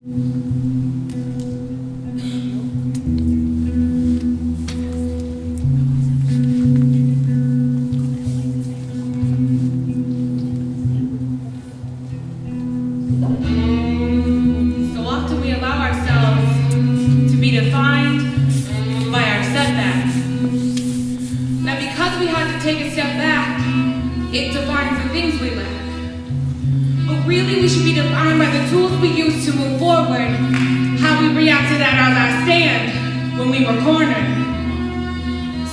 often we allow ourselves to be defined by our setbacks. That because we had to take a step back, it defines the things we lack. But really we should be defined by the tools we use to move forward, how we reacted at our last stand when we were cornered.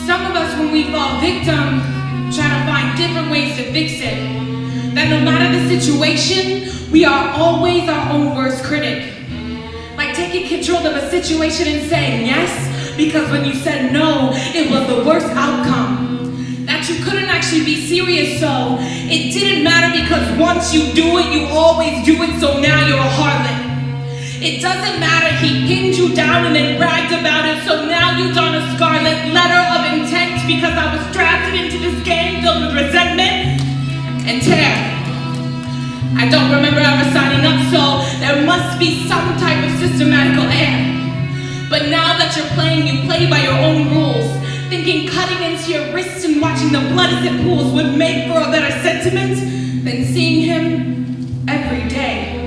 Some of us, when we fall victim, try to find different ways to fix it. That no matter the situation, we are always our own worst critic. Like taking control of a situation and saying yes, because when you said no, it was the worst outcome. That you couldn't actually be serious, so it didn't matter because once you do it, you always do it, so now you're a harlot. It doesn't matter, he pinned you down and then bragged about it, so now you don a scarlet letter of intent because I was drafted into this game filled with resentment and terror. I don't remember ever signing up, so there must be some type of systematical error. But now that you're playing, you play by your own rules, thinking cutting into your wrists and watching the blood as it pools would make for a better sentiment than seeing him every day.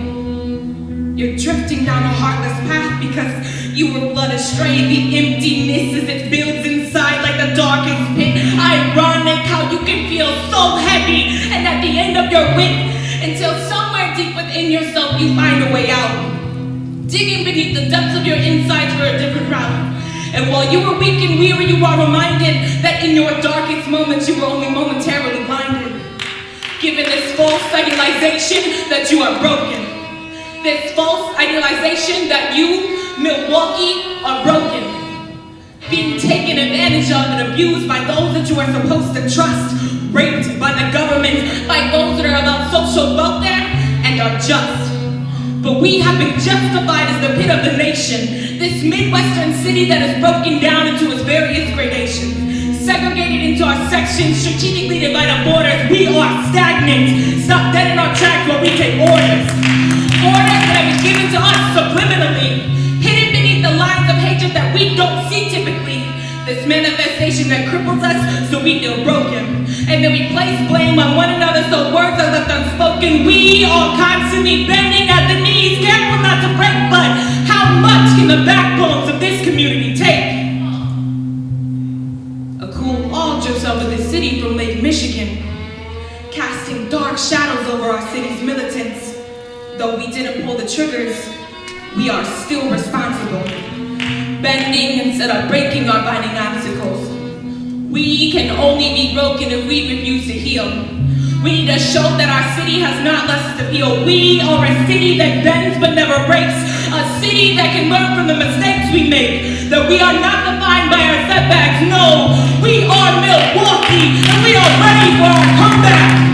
You're drifting down a heartless path because you were led astray. The emptiness as it builds inside like the darkest pit. Ironic how you can feel so heavy and at the end of your wit, until somewhere deep within yourself you find a way out. Digging beneath the depths of your insides for a different route. And while you were weak and weary, you are reminded that in your darkest moments you were only momentarily blinded. Given this false idealization that you are broken. This false idealization that you, Milwaukee, are broken. Being taken advantage of and abused by those that you are supposed to trust. Raped by the government, by those that are about social welfare and are just. But we have been justified as the pit of the nation. This Midwestern city that is broken down into its various gradations. Segregated into our sections, strategically divided borders. We are stagnant. Stop dead in our tracks while we take orders. Orders that have been given to us subliminally, hidden beneath the lines of hatred that we don't see typically. This manifestation that cripples us so we feel broken. And then we place blame on one another so words are left unspoken. We are constantly bending at the knees, careful not to break, but how much can the backbones of this community take? A cool awe drifts over the city from Lake Michigan, casting dark shadows over our city's militants. Though we didn't pull the triggers, we are still responsible. Bending instead of breaking our binding obstacles. We can only be broken if we refuse to heal. We need to show that our city has not lessons to feel. We are a city that bends but never breaks. A city that can learn from the mistakes we make. That we are not defined by our setbacks. No, we are Milwaukee and we are ready for our comeback.